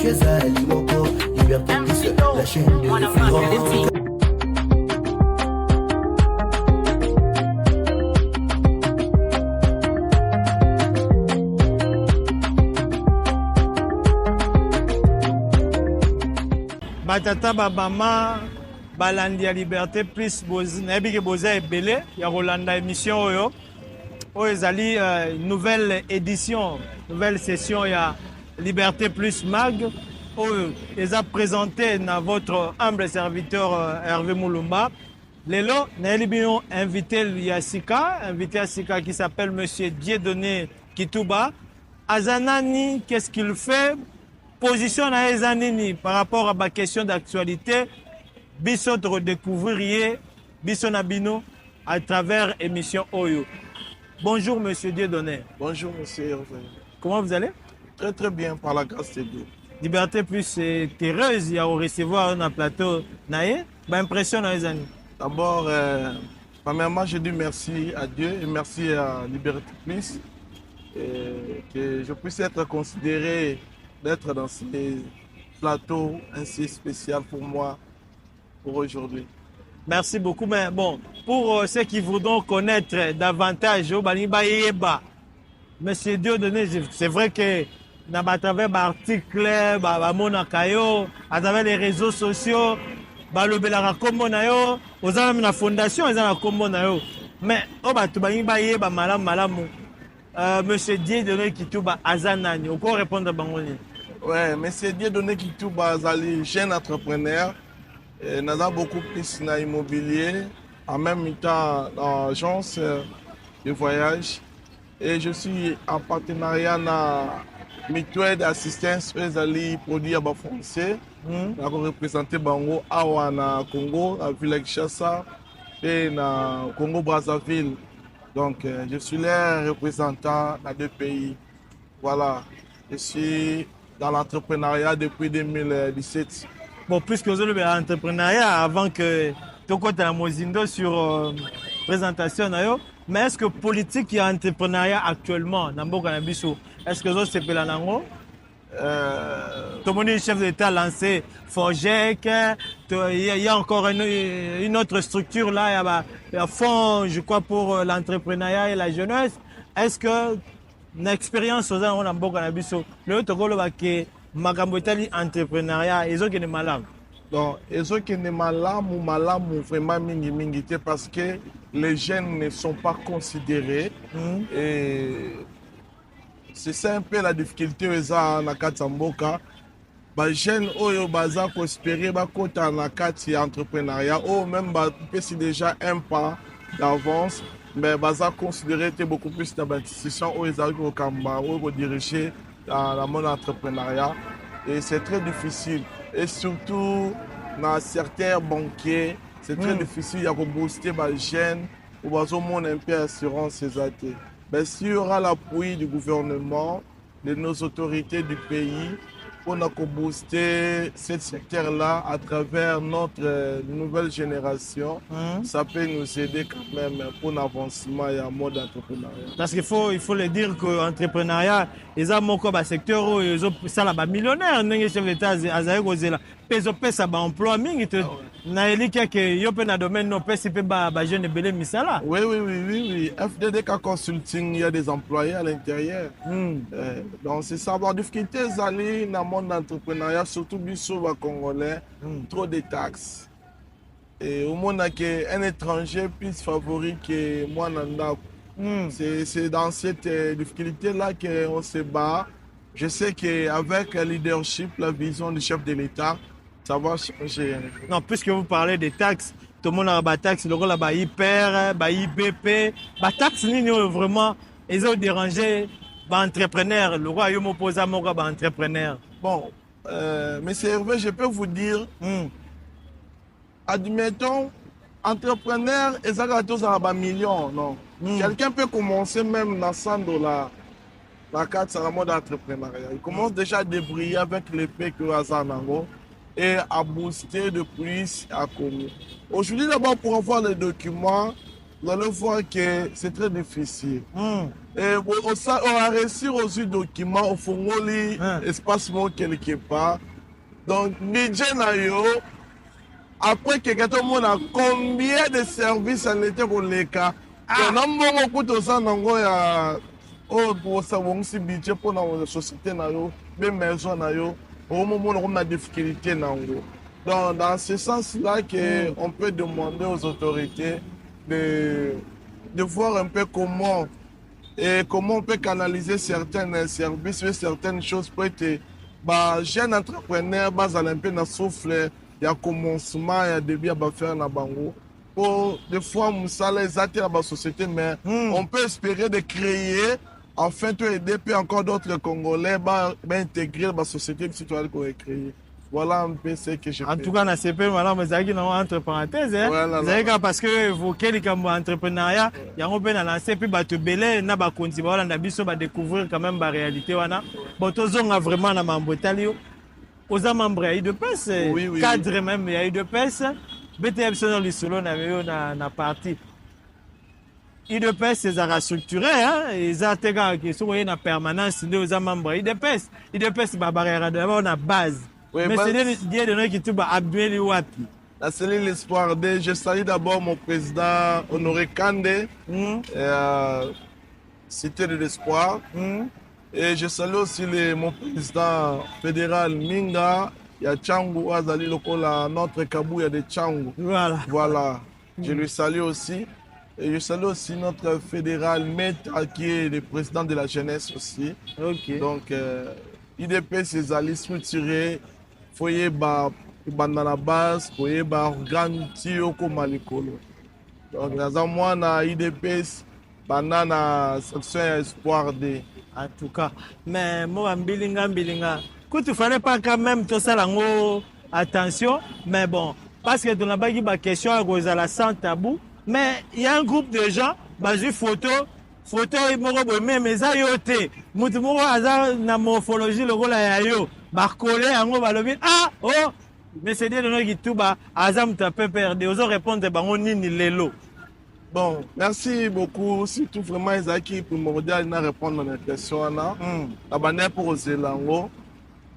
ezali moko Liberté Plus, la chaîne de référence. Batata babama balandi ya Liberté Plus nayebi ke boza ebele ya kolanda émission oyo ezali nouvelle édition, nouvelle session ya Liberté Plus Mag oyo eza présenté na votre humble serviteur Hervé Moulumba. Lelo nayebi bino invité ya Sika, invité à Sika qui s'appelle Monsieur Dieudonné Kituba. Azanani, qu'est-ce qu'il fait? Position na ezanini par rapport à ma question d'actualité, biso de redécouvrir biso na bino à travers émission Oyo. Bonjour Monsieur Dieudonné. Bonjour Monsieur Hervé. Comment vous allez? Très très bien par la grâce de Dieu. Liberté Plus est heureuse de recevoir un plateau naïe. Impression na ezani. D'abord, premièrement, je dis merci à Dieu et merci à Liberté Plus que je puisse être considéré d'être dans ces plateaux ainsi spéciaux pour moi, pour aujourd'hui. Merci beaucoup. Mais bon, pour ceux qui voudront connaître davantage, Monsieur Dieudonné, c'est vrai que à travers l'article, à travers les réseaux sociaux, la fondation, mais Monsieur Dieudonné Kituba Azanani, on peut répondre à Bangoni. Ouais, Monsieur Dieudonné Kituba Azali, jeune entrepreneur, nous avons beaucoup plus dans l'immobilier, en même temps dans l'agence de voyage. Et je suis en partenariat avec Mutuelle d'assistance aux produits français. Nous avons représenté Bango Awa na Congo, à Ville Kinshasa et na Congo-Brazzaville. Donc, je suis là représentant dans deux pays. Voilà, je suis dans l'entrepreneuriat depuis 2017. Bon, puisque vous avez l'entrepreneuriat, avant que tu aies la Mozindo sur présentation, mais est-ce que politique et entrepreneuriat actuellement, est-ce que vous avez fait l'anango? Tout le monde est chef d'État lancé Forgec, il y a encore une autre structure là, il y a un fonds, je crois, pour l'entrepreneuriat et la jeunesse. Est-ce que l'expérience aux gens ont le Togo que Magambotali entrepreneuriat, ils ont malades? Donc, ils ont malades ou vraiment mingi parce que les jeunes ne sont pas considérés. Et c'est ça un peu la difficulté dans la Katsamboka. Les jeunes qui espérer dans la entrepreneuriat, ou même c'est déjà un pas d'avance, mais ils considérer beaucoup plus d'investissement où ils ont diriger dans le monde entrepreneuriat. Et c'est très difficile. Et surtout, dans certains banquiers, c'est très difficile de booster les jeunes ou un peu assurance. Mais s'il y aura l'appui du gouvernement, de nos autorités du pays, pour booster ce secteur-là à travers notre nouvelle génération, ça peut nous aider quand même pour l'avancement et en mode entrepreneuriat. Parce qu'il faut le dire que l'entrepreneuriat, ils ont un secteur où ils ont des millionnaires, les chefs d'État, ils ont un emploi. Na elika ke yope na domaine no pesi pe ba jeune belé misala. Oui. FDD Consulting, il y a des employés à l'intérieur. Donc c'est ça. La difficulté d'aller dans le monde d'entrepreneuriat, surtout biso ba congolais, trop de taxes. Et au monde qu'un étranger puisse favoriser que moi nanda. C'est dans cette difficulté là qu'on se bat. Je sais qu'avec le leadership, la vision du chef de l'État, ça va changer. Non, puisque vous parlez des taxes, tout le monde a des taxes, le rôle a hyper, IBP, les taxes vraiment, ils ont dérangé les entrepreneurs. Le roi, il m'oppose à mon entrepreneur. Bon, monsieur Hervé, je peux vous dire, admettons, entrepreneur, ils ont tous un million, non? Quelqu'un peut commencer même dans $100. La carte, c'est la mode entrepreneuriat. Il commence déjà à débrouiller avec l'épée que Azanango et à booster de plus à commun. Aujourd'hui, d'abord, pour avoir les documents, Vous allez voir que c'est très difficile. Et on va réussir aussi documents au fond espace quelque part. Donc, budget après que tout le monde a combien de services en était pour les cas. On a beaucoup de ça dans le budget pour la société, les maisons, au moment où on a des difficultés. Donc, dans ce sens-là, on peut demander aux autorités de voir un peu comment on peut canaliser certains services et certaines choses pour être jeunes entrepreneurs, un peu dans souffle, il y a commencement, il y a début à faire dans bango. Pour des fois, ça les attire dans la société, mais on peut espérer de créer, enfin, de aider encore d'autres Congolais à intégrer dans la société citoyenne qu'on a créée. Voilà un peu ce que je fais. En tout cas, dans ce pays, madame, vous avez entre parenthèses, vous avez parce que vous avez entrepreneuriat, il y a un peu lancé, puis vous belé, na ba continuer, voilà, na biso ba découvrir quand même la réalité, wana. Bon, tous on a vraiment na mambotalio. Aux membres, il y a eu de pèse, cadre même, il y a eu de pèse. BTM sur le solo, na partie. Il de pèse, c'est restructuré, hein. Ils ont été qui sont en permanence, aux membres, il de pèse, bah barrière d'abord na base. Oui, mais c'est des données qui sont abduits wapi. La cellule Espoir D, je salue d'abord mon président Honoré Kandé, Cité de l'Espoir. Et je salue aussi mon président fédéral Minga, il y a Tchangou, Azali Lokola, notre Kabou, il y a des Tchangou. Voilà. Je lui salue aussi. Et je salue aussi notre fédéral Meta, qui est le président de la jeunesse aussi. Donc, IDP, c'est Ali structuré. Foyer dans la base, foyer organe tio comme Malikolo. Donc, moi, na IDPS, banana section Espoir D. En tout cas, mais moi, Mbilinga, quand il fallait pas quand même tout ça, attention, mais bon, parce que dans la bas, il y a question à la sans tabou, mais il y a un groupe de gens, basé photo, ils m'ont même mes ayotés, moutoumou hasard na morphologie le rôle à yo. Barcolé en gros balobi mais c'est des données qui tout bas azam ta peu perdre aux répondre bango ni lelo. Bon, merci beaucoup, surtout vraiment Isaki primordial na répondre à la question là. La bannière pour Zélango.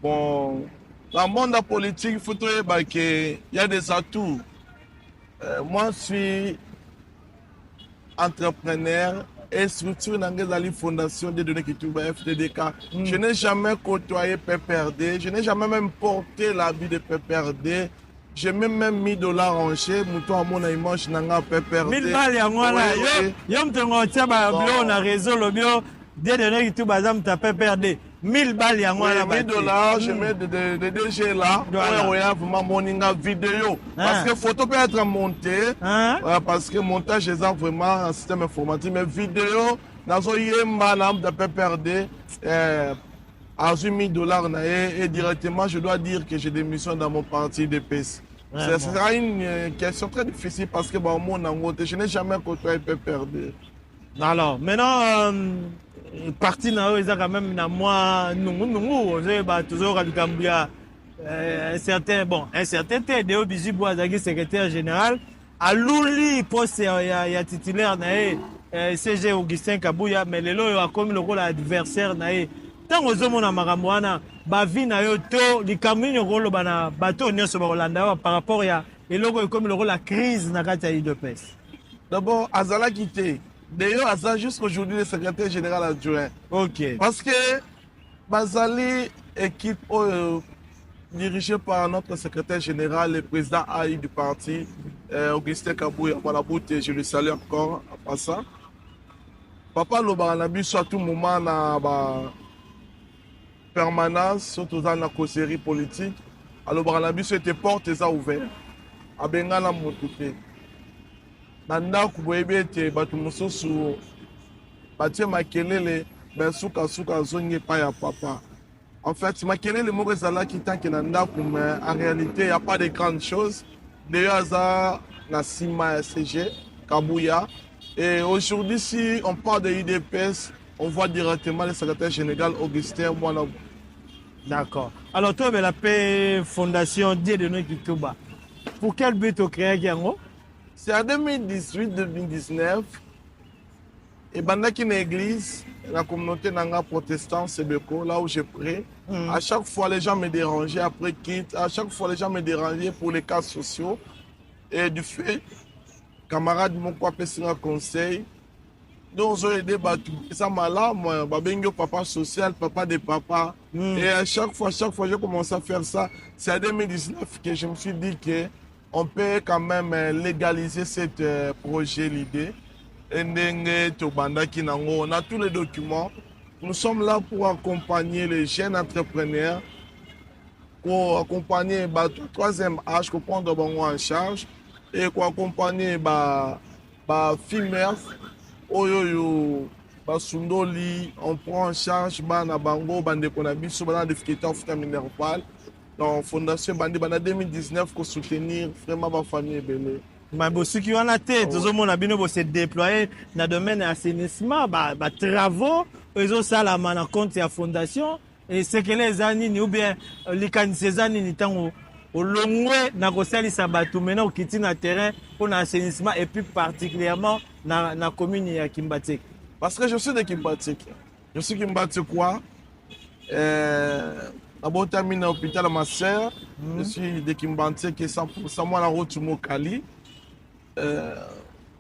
Bon, dans le monde politique, il faut trouver qu'il y a des atouts. Moi, je suis entrepreneur et structure dans la fondation des données qui trouvent FDDK. Je n'ai jamais côtoyé PPRD, je n'ai jamais même porté l'habit de PPRD. J'ai même mis $1000 en chèque, mouton à mon image, n'a PPRD. 1000 balles, yom te ngotia ba bio na réseau le bio des données qui tout bazam ta PPRD. 1000 balles $, je mets des DG là, vraiment mon vidéo. Parce que photo peut être montée, parce que montage est vraiment un système informatique, mais vidéo, dans un yemba de PPRD, à $1000 et directement, je dois dire que j'ai des missions dans mon parti de PES. Ce sera une question très difficile parce que je n'ai jamais côtoyé PPRD. Alors, maintenant, parti na eza quand même na moi nungu toujours à Gambia un certain temps de Obizi Boazagi secrétaire général à l'ouli poste ya titulaire na CG Augustin Kabouya mais lelo a comme le rôle adversaire na tant ozomona makambo wana ba vie na yo to likambi rôle bana bato nyonso ba Rolanda par rapport ya eloko comme le rôle la crise na kati ya IDPS. D'abord azala quitté. D'ailleurs, Azal jusqu'aujourd'hui le secrétaire général adjoint. Parce que Bazali, équipe dirigée par notre secrétaire général, le président AI du parti, Augustin Kabouya, je le salue encore en passant. Papa Lobaranabi, soit tout moment na permanence, surtout dans la causerie politique. Alors Lobaranabi, c'était portes ouvertes. À Bengala Moutouté. Nanda kuboyebe ete bato mosusu batie makelele suka zonge pa ya papa. En fait, makelele moko ezalaki tant que nanda mais en réalité il n'y a pas de grandes choses. D'ailleurs, ça na sima ya CG Kabouya. Et aujourd'hui, si on parle de IDPS, on voit directement le secrétaire général Augustin Mwana. D'accord. Alors toi, la paix fondation Dieu de nous qui tout bas. Pour quel but tu créé Giango? C'est en 2018-2019. Et pendant qu'il y a une église, la communauté nanga protestante, Sebeko, là où j'ai pris, à chaque fois les gens me dérangeaient après quitte, à chaque fois les gens me dérangeaient pour les cas sociaux. Et du fait, camarades m'ont pas fait un conseil. Donc, j'ai aidé ça malade, moi, papa social, papa de papa. Et à chaque fois, j'ai commencé à faire ça. C'est en 2019 que je me suis dit qu'on peut quand même légaliser ce projet, l'idée. On a tous les documents. Nous sommes là pour accompagner les jeunes entrepreneurs, pour accompagner le troisième âge, pour prendre en charge, et pour accompagner les femmes, Sundoli, on prend en charge Bana Bango, Bande Konabiso, Bana difficulté en foot minéral. Donc, Fondation Bandi, Bana 2019, pour soutenir vraiment ma famille belé. Mais ce qui en a tête, tout le monde a bien se déployer dans le domaine de l'assainissement, travaux, ils ont ça la main en compte de la fondation, et c'est que les années, ou bien les candidatures, ils sont au long na kosali sabatu maintenant qui tient le terrain pour l'assainissement et plus particulièrement dans la commune de Kimbatek. Parce que je suis de Kimbatek. Je suis Kimbatekois. D'abord terminé à l'hôpital ma soeur. Je suis de Kimbatek et 100% moi la route Mokali.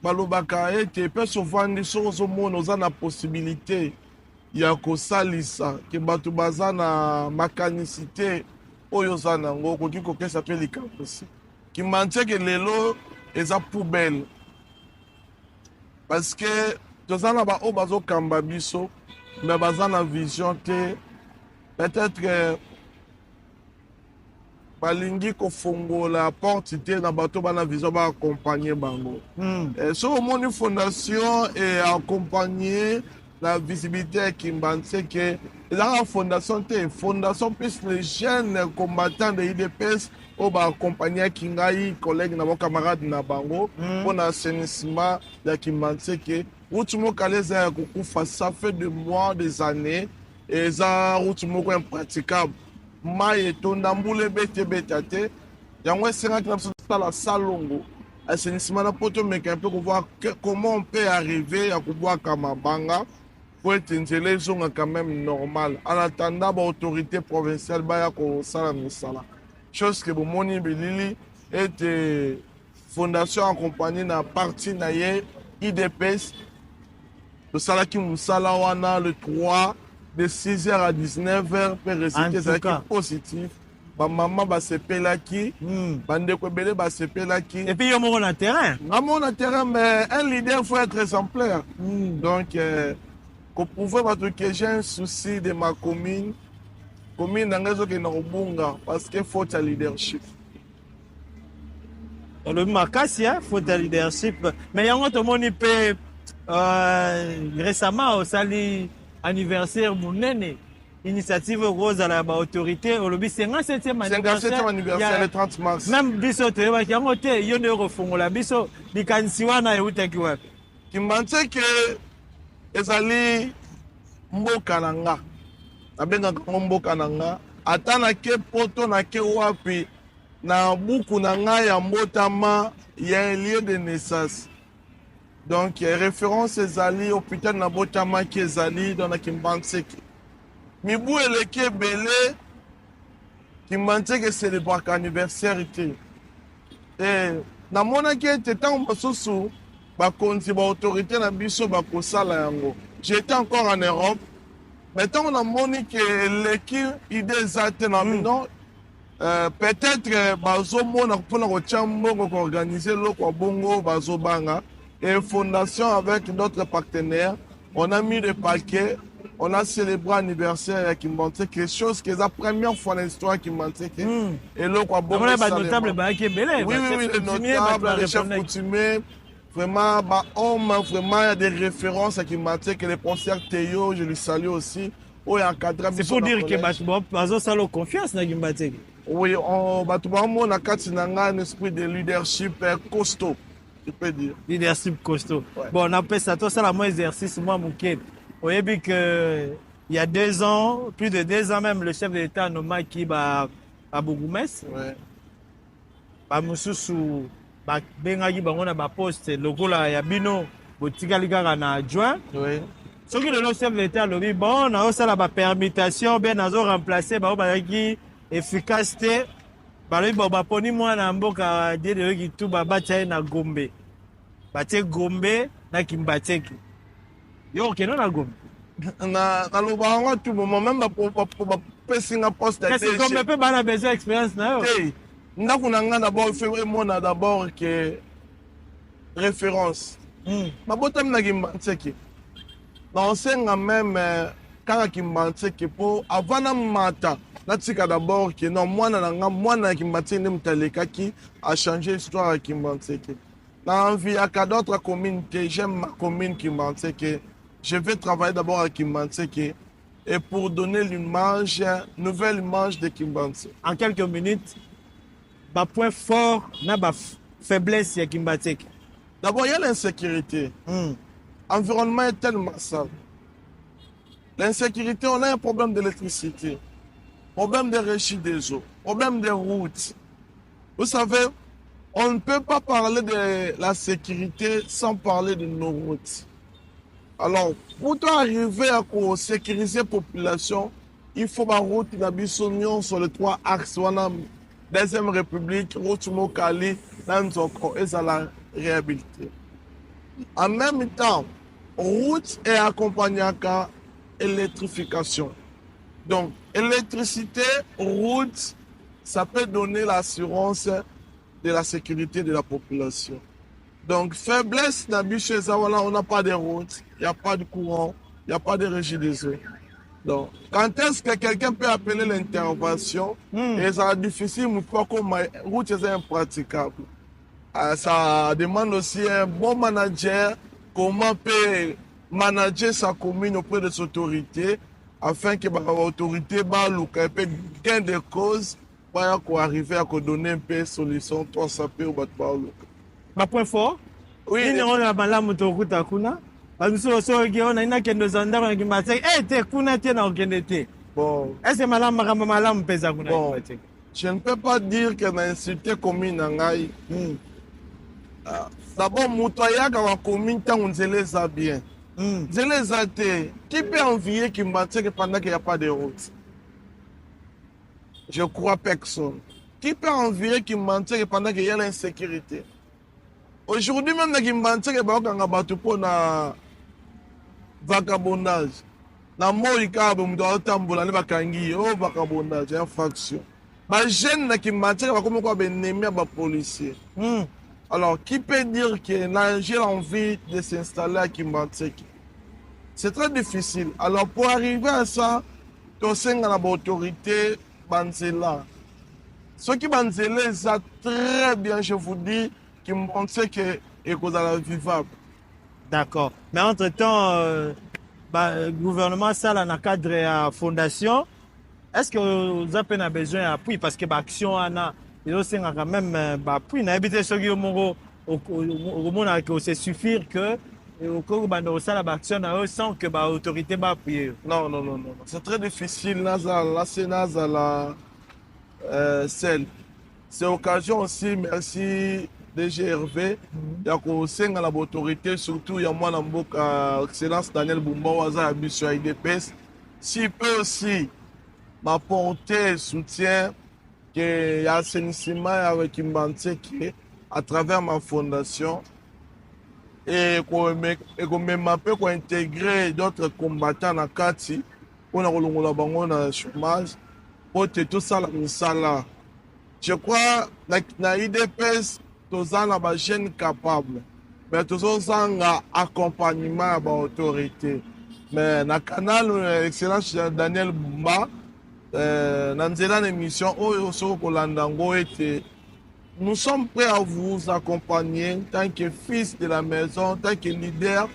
Balobaka ete pe souvent ni sozo mono za na possibilité ya kosalisa ke batu baza na makanicité oyo za nango koki kokesa pe likambo si Kimbatek lelo eza poubelle parce que tozana ba o bazo kamba biso mais baza na vision te peut-être balingi kofongola porte te na bato bana vision ba accompagner bango. So mon fondation et accompagner la visibilité Kimbatek la fondation te fondation plus les jeunes combattants de IDPS au ba accompagner Kingai collègue na mon camarade na bango pour l'assainissement de Kimbatek. Route Kaleza kokufa ça fait des mois des années et ça route moko impraticable. Maïe tondambule bete betate yango c'est la salongo assainissement na poto mais un peu pour voir comment on peut arriver à pouvoir Kamabanga pour être une solution quand même normale en attendant l'autorité provinciale baya ko sala misala chose que bomoni bilili et fondation accompagnée na partie na ye IDPS le salaki musala wana le 3 de 6h à 19h pour réciter ça qui est positif. Ma maman va se pelaki, bande kwebele va se pelaki. Et puis il y a mon terrain. Mon terrain, mais un leader faut être exemplaire. Donc, qu'on pouvait voir que j'ai un souci de ma commune n'angezo ke na obunga parce que faut un leadership. Le makasi, faut un leadership. Mais il y a un autre monde peut récemment au sali anniversaire monene initiative rose à la autorité au lobby 57e anniversaire le 30 mars même biso te ba yango te yo ne refongola biso likanisi wana eutaki wapi Kimbatek ezali mboka nanga abengaka mboka nanga ata na ke poto na ke wapi na buku na ngai ya mbotama ya un lieu de naissance. Donc, référence ezali hôpital na botama ki ezali dans la Kimbatek. Mibu eleke belé Kimbatek célèbre anniversaire te. Et na mona ki ete tango basusu bakonzi ba autorité na biso bakosala yango. J'étais encore en Europe. Mais tant on a moni que l'équipe idée zate na non peut-être bazo mona pona ko chambo ko organiser loko bongo bazo banga. Et fondation avec d'autres partenaires, on a mis le paquet, on a célébré l'anniversaire à Kimbatek, quelque chose qui est la première fois dans l'histoire Kimbatek. Et là, quoi, bon, les notables, oui, les notables, les chefs coutumiers, vraiment, homme, vraiment, il y a des références à Kimbatek, les professeurs Théo, je le salue aussi. C'est pour dire que Bazo Salo confiance dans Kimbatek. Oui, on a un esprit de leadership costaud. Je peux dire. Leadership costaud. Ouais. Bon, on appelle ça, ça la moins exercice, moi, mon kid. Vous voyez que il y a 2 ans, plus de 2 ans même, le chef de l'État nommé qui à Bougoumès. Ouais. Bah, Moussoussou, babengaki bango na baposte lokola ya bino botikali kaka na adjoint Oui. soki lelo chef d'état alobi bon naosala bapermutation be nazoremplace bango bazalaki efficace te balobi bo baponi mwana ya mboka die deyoki tu babatya ye na gombe batie gombe na kimbatieki yo okende na gombe naloba yango tout moment même bapesinga poste kasi gombe mpe bana besoin expérience na yo te ndako na nga d'abord il faut emona d'abord que référence mabotami na kimbantseki naosenga même kaka kimbantseki mpo avant na mata natika d'abord ke non mwana na nga mwana ya kimbantseki nde moto alekaki achange histoire ya kimbantseki na enviaka d'autres communautés j'aime ma commune kimbantseki je vais travailler d'abord à Kimbantseki et pour donner l'image, nouvelle image de Kimbantseki. En quelques minutes, ba point fort, na ba faiblesse ya Kimbantseki. D'abord, il y a l'insécurité. L'environnement est tellement sale. L'insécurité, on a un problème d'électricité, problème de régie des eaux, problème des routes. Vous savez, on ne peut pas parler de la sécurité sans parler de nos routes. Alors, pour arriver à sécuriser la population, il faut que la route sur les 3 axes. Deuxième République, route Mokali, Nanzoko, et ça la réhabiliter. En même temps, route est accompagnée à l'électrification. Donc, électricité, route, ça peut donner l'assurance de la sécurité de la population. Donc, faiblesse on n'a pas de route, il n'y a pas de courant, il n'y a pas de régie des eaux. Donc, quand est-ce que quelqu'un peut appeler l'intervention, et ça est difficile, mais pourquoi la route est impraticable. Ça demande aussi un bon manager, comment peut manager sa commune auprès des autorités, afin que l'autorité ait gain de cause pour arriver à donner un peu de solution, toi ça peut ou pas. Ma point fort oui on a malamu tokuta kuna bamiso so giona ina kendo zandaro na Kimbantseki te kuna te na okende te bon est-ce malamu makamba malamu pesa kuna bon je ne peux pas dire que na insulté commune ngai d'abord moto ayaka wa commune tango nzela eza bien nzela eza te qui peut envier Kimbantseki pendant qu'il n'y a pas de route? Je crois personne. Qui peut envier Kimbantseki pendant qu'il y a l'insécurité? Aujourd'hui même, dans Kimbantseki, il y a un vagabondage. Dans le cas où il y a un vagabondage, infraction. Les jeunes dans Kimbantseki, ils sont ennemis des policiers. Alors, qui peut dire que j'ai envie de s'installer à Kimbantseki? C'est très difficile. Alors, pour arriver à ça, tu as une autorité, Banzela. Ce qui Banzela, c'est très bien, je vous dis, qui me pensait que est vivable. D'accord. Mais entre-temps, le gouvernement, ça, dans le cadre de la fondation, est-ce que vous avez besoin d'appui? Parce que l'action, il y a quand même appui. Il y a des choses qui se suffire que sans que l'autorité appuie. Non. C'est très difficile. Là, c'est c'est l'occasion aussi, merci. DGRV, il y a aussi l'autorité, surtout il y a moi l'excellence Daniel Bumba, Waza mission IDPS. S'il peut aussi m'apporter soutien, qu'il y a assainissement avec Kimbantseki à travers ma fondation et qu'on peut intégrer d'autres combattants dans Kati, on a le chômage, pour tout ça, là. Je crois que dans l'IDPS, tous les jeunes capables, mais tous les accompagnement de l'autorité. Mais dans le canal, excellence Daniel Bumba, dans l'émission, nous sommes prêts à vous accompagner en tant que fils de la maison, en tant que leader.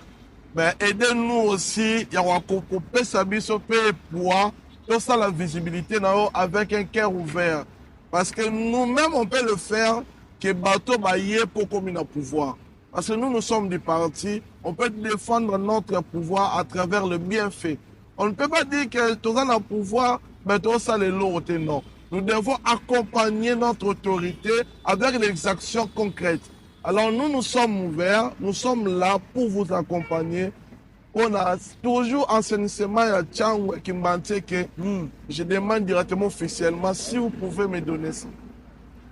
Mais aidez-nous aussi, il y a un couper sa pour tout ça la visibilité avec un cœur ouvert. Parce que nous-mêmes, on peut le faire, que bateau baillé pour comme un pouvoir. Parce que nous sommes du parti, on peut défendre notre pouvoir à travers le bienfait. On ne peut pas dire que tout ça a pouvoir, mais tout ça les lourds, non. Nous devons accompagner notre autorité avec des actions concrètes. Alors nous sommes ouverts, nous sommes là pour vous accompagner. On a toujours assainissement et Tchang qui m'a dit que je demande directement officiellement si vous pouvez me donner ça.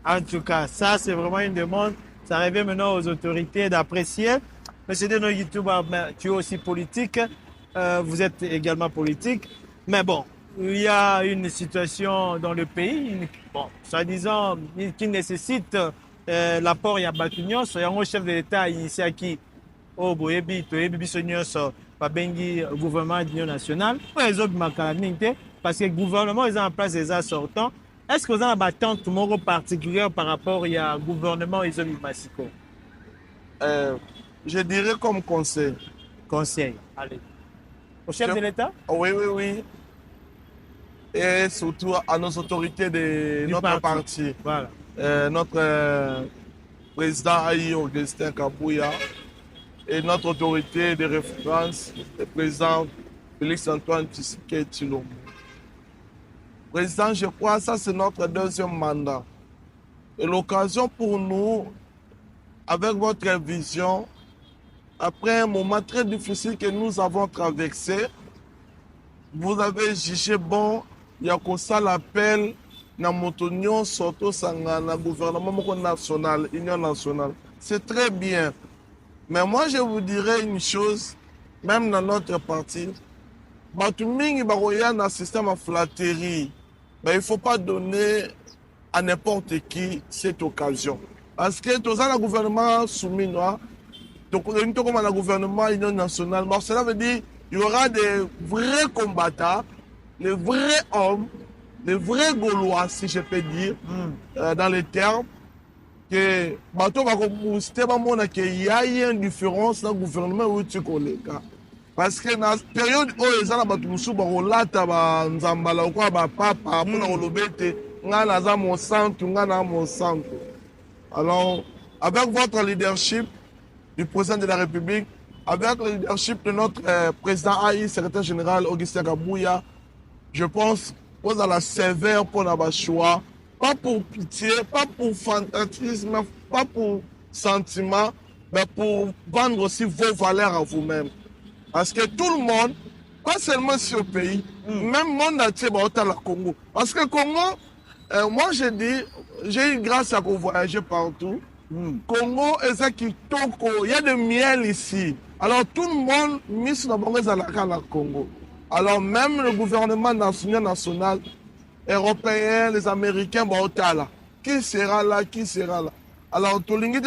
En tout cas, ça c'est vraiment une demande. Ça revient maintenant aux autorités d'apprécier. Monsieur Deno YouTuber, tu es aussi politique. Vous êtes également politique. Mais bon, il y a une situation dans le pays, bon, soi-disant, qui nécessite l'apport ya bato nyonso. Yango chef de l'État initiaki au boyebi toyebi biso nyonso babengi gouvernement d'union nationale. Ezobimaka mingi te parce que le gouvernement est en place déjà sortant. Est-ce que vous avez une attente particulière par rapport au gouvernement ezobima siko? Je dirais comme conseil. Conseil, allez. Au chef de l'État? Oui, oui, oui. Et surtout à nos autorités de notre parti. Voilà. Notre président Aïe Augustin Kabouya et notre autorité de référence, le président Félix-Antoine Tshisekedi Tshilombo. Président, je crois que ça c'est notre deuxième mandat. Et l'occasion pour nous, avec votre vision, après un moment très difficile que nous avons traversé, vous avez jugé bon, il y a comme ça l'appel na motonio soto sanga na gouvernement national, union nationale. C'est très bien. Mais moi je vous dirais une chose, même dans notre parti, Batumingi baroya na système à flatterie. Mais il ne faut pas donner à n'importe qui cette occasion. Parce que tout ça, le gouvernement soumis, le gouvernement union nationale, cela veut dire qu'il y aura des vrais combattants, les vrais hommes, les vrais Gaulois, si je peux dire, dans les termes, que il y a une différence dans le gouvernement où tu connais. Parce que dans la période où les gens ont alors, avec votre leadership du président de la République, avec le leadership de notre président AI, secrétaire général Augustin Kabouya, je pense que vous avez la sévère pour notre choix, pas pour pitié, pas pour fantasme, pas pour sentiment, mais pour vendre aussi vos valeurs à vous-même. Parce que tout le monde, pas seulement sur le pays, même le monde entier va au Congo. Parce que Congo, moi je dis, j'ai eu grâce à voyager partout. Congo, il y a de miel ici. Alors tout le monde mise dans le Congo. Alors même le gouvernement national, européen, les Américains, qui sera là, qui sera là. Alors tout le monde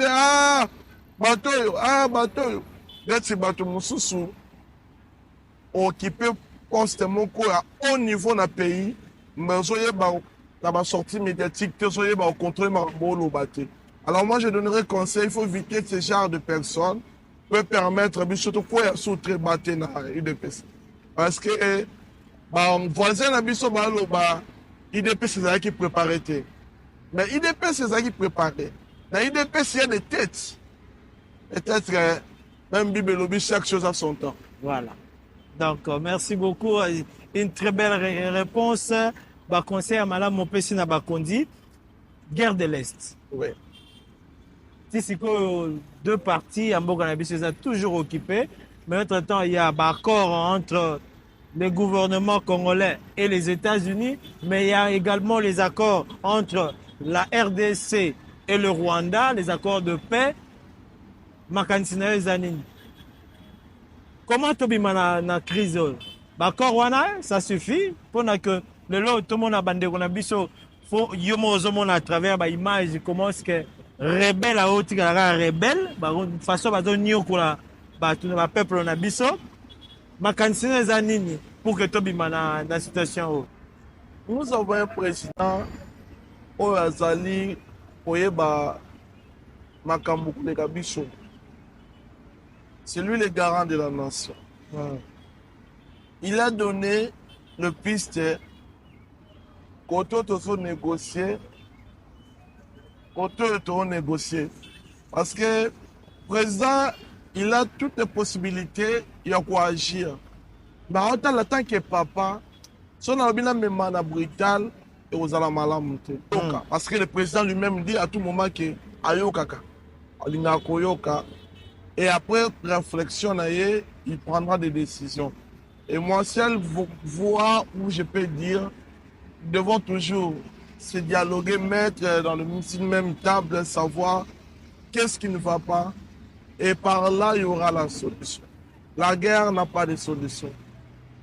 a bateau. D'être bateau mususu occupé constamment à haut niveau dans le pays, mais soyez dans la sortie médiatique, soyez au contrôle de bateau. Alors moi je donnerais conseil, il faut éviter ce genre de personnes peut permettre surtout quoi soutre bateau dans UDPS. Parce que voisin na biso baloba IDPS c'est ça qui préparait. Mais IDPS c'est ça qui préparait. Dans IDPS il y a des têtes. Peut-être même Bible chaque chose à son temps. Voilà. Donc, merci beaucoup. Une très belle réponse. Conseil à Madame Mopessi na Bakondi. Guerre de l'Est. Oui. Si deux parties, Amboka Nabiso sont toujours occupés. Mais entre-temps, il y a un accord entre le gouvernement congolais et les États-Unis. Mais il y a également les accords entre la RDC et le Rwanda, les accords de paix. Comment tu as la crise? Ça suffit pour que tout le monde a bandé à travers l'image comment est-ce que rebelle a été rebelle de façon à peuple na biso pour que tu aies la situation. Nous avons un président au Azali Oyeba Makambuku Kabiso. C'est lui le garant de la nation. Il a donné le piste quand on faut négocier. Parce que le président, il a toutes les possibilités de agir. Mais en tant que papa, son abina memana brutal, et aux Alamalamu. Parce que le président lui-même dit à tout moment que Ayokaka, Alinga Koyoka, et après réflexion, il prendra des décisions. Et moi, seul voix où je peux dire, devons toujours se dialoguer, mettre dans le même table, savoir qu'est-ce qui ne va pas. Et par là, il y aura la solution. La guerre n'a pas de solution.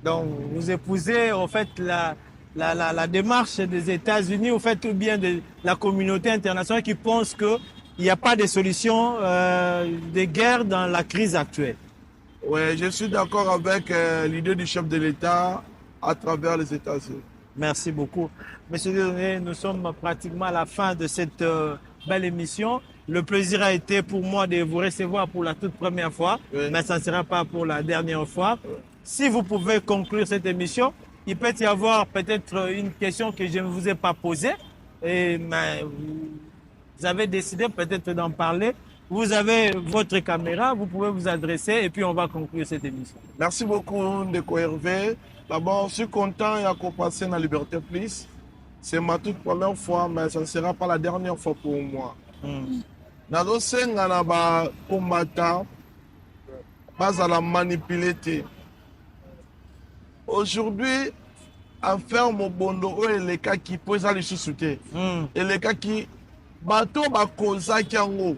Donc, vous épousez en fait la démarche des États-Unis, au fait, ou bien de la communauté internationale qui pense qu'il n'y a pas de solution de guerre dans la crise actuelle. Oui, je suis d'accord avec l'idée du chef de l'État à travers les États-Unis. Merci beaucoup. Monsieur Dieudonné, nous sommes pratiquement à la fin de cette belle émission. Le plaisir a été pour moi de vous recevoir pour la toute première fois, oui. Mais ça ne sera pas pour la dernière fois. Oui. Si vous pouvez conclure cette émission, il peut y avoir peut-être une question que je ne vous ai pas posée, mais vous avez décidé peut-être d'en parler. Vous avez votre caméra, vous pouvez vous adresser et puis on va conclure cette émission. Merci beaucoup, Ndeko Hervé. D'abord, je suis content de passer dans Liberté Plus. C'est ma toute première fois, mais ça ne sera pas la dernière fois pour moi. Dans le combattant, pas à la manipuler. Aujourd'hui, à faire mon bondo et les cas qui posent à l'issue et les cas qui bateau ba cause qui en haut,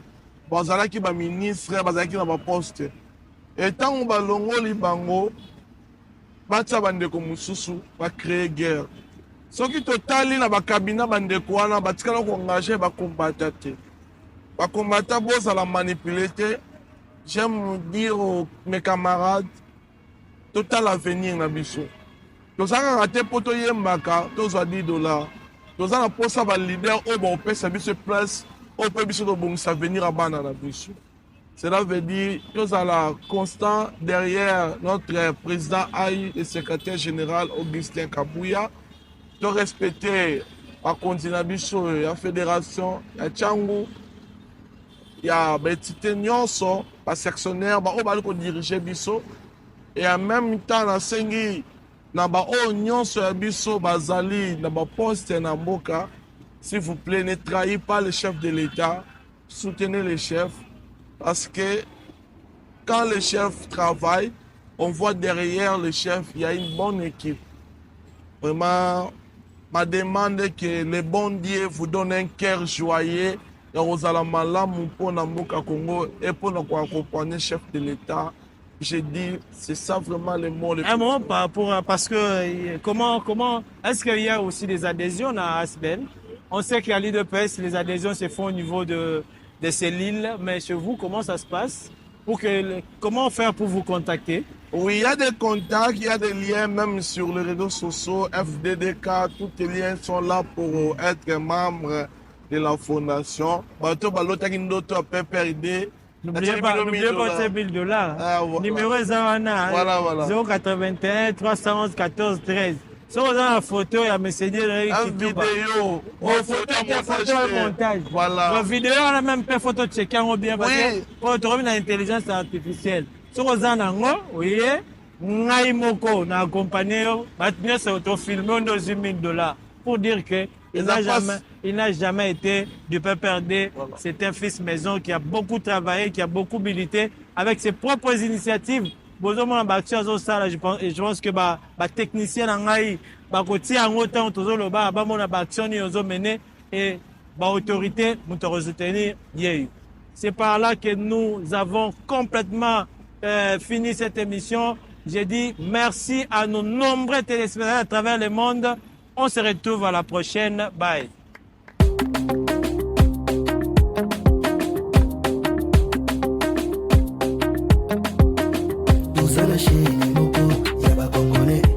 bazala qui ba ministre, bazala qui na ba poste. Et tant on ba longo li bango, batsa bande ko mususu ba créer guerre. Ce qui totali na ba cabinet bande ko wana batikala ko engager ba combattre. Ba combattre boss à la manipuler. J'aime dire mes camarades total avenir na biso. Nous avons raté pour tout yembaka, tous à $10. Nous avons posé à leader au bon pays, ça se place au pays de bon avenir à Banana biso. Cela veut dire que nous allons constant derrière notre président Aïe et secrétaire général Augustin Kabouya, de respecter la continent biso, la fédération, la Tchangou, il y a Betite Nyonso, la sectionnaire, on va diriger biso. Et en même temps, na sengi na ba nyonso ya biso bazali na ba poste na mboka, s'il vous plaît, ne trahissez pas le chef de l'État, soutenez les chefs, parce que quand le chef travaille, on voit derrière le chef, il y a une bonne équipe. Vraiment, ma demande est que le bon Dieu vous donne un cœur joyeux, et vous allez malamu pour na mboka Congo et pour nous accompagner le chef de l'État. J'ai dit, c'est ça vraiment le mot. Un mot par rapport parce que comment est-ce qu'il y a aussi des adhésions à Asbel? On sait qu'à l'IDPS, les adhésions se font au niveau de ces lignes, mais chez vous, comment ça se passe? Comment faire pour vous contacter? Oui, il y a des contacts, il y a des liens même sur les réseaux sociaux, FDDK, tous les liens sont là pour être membre de la fondation. N'oubliez pas ces $1000. Ah, voilà. Numéro Zawana, voilà. 081 311 14 13. Si vous avez une photo, il y a M. Dieu qui vidéo. Photo montage. Voilà. La vidéo, on a même pas photo de chacun ou bien parce que pour trouver l'intelligence artificielle. Si vous avez un vous voyez, Naimoko, n'a accompagné, maintenant c'est autofilmé, on donne $1000 pour dire que il n'a jamais été du PPRD. Voilà. C'est un fils maison qui a beaucoup travaillé, qui a beaucoup milité avec ses propres initiatives. Je pense que les techniciens et l'autorité soutenir. C'est par là que nous avons complètement fini cette émission. J'ai dit merci à nos nombreux téléspectateurs à travers le monde. On se retrouve à la prochaine. Bye.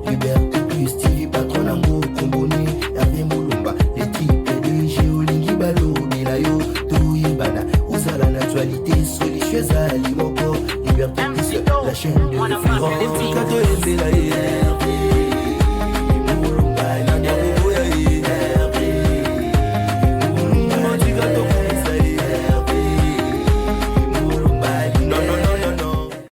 Liberté plus, TV, patron amour, Komboni, Hervé Moulumba, l'équipe PDG, Olingi Balo, Nilayo, Touyibana, Ousala, l'actualité, Solicieuse, Alimoko, Liberté plus, la chaîne de référence.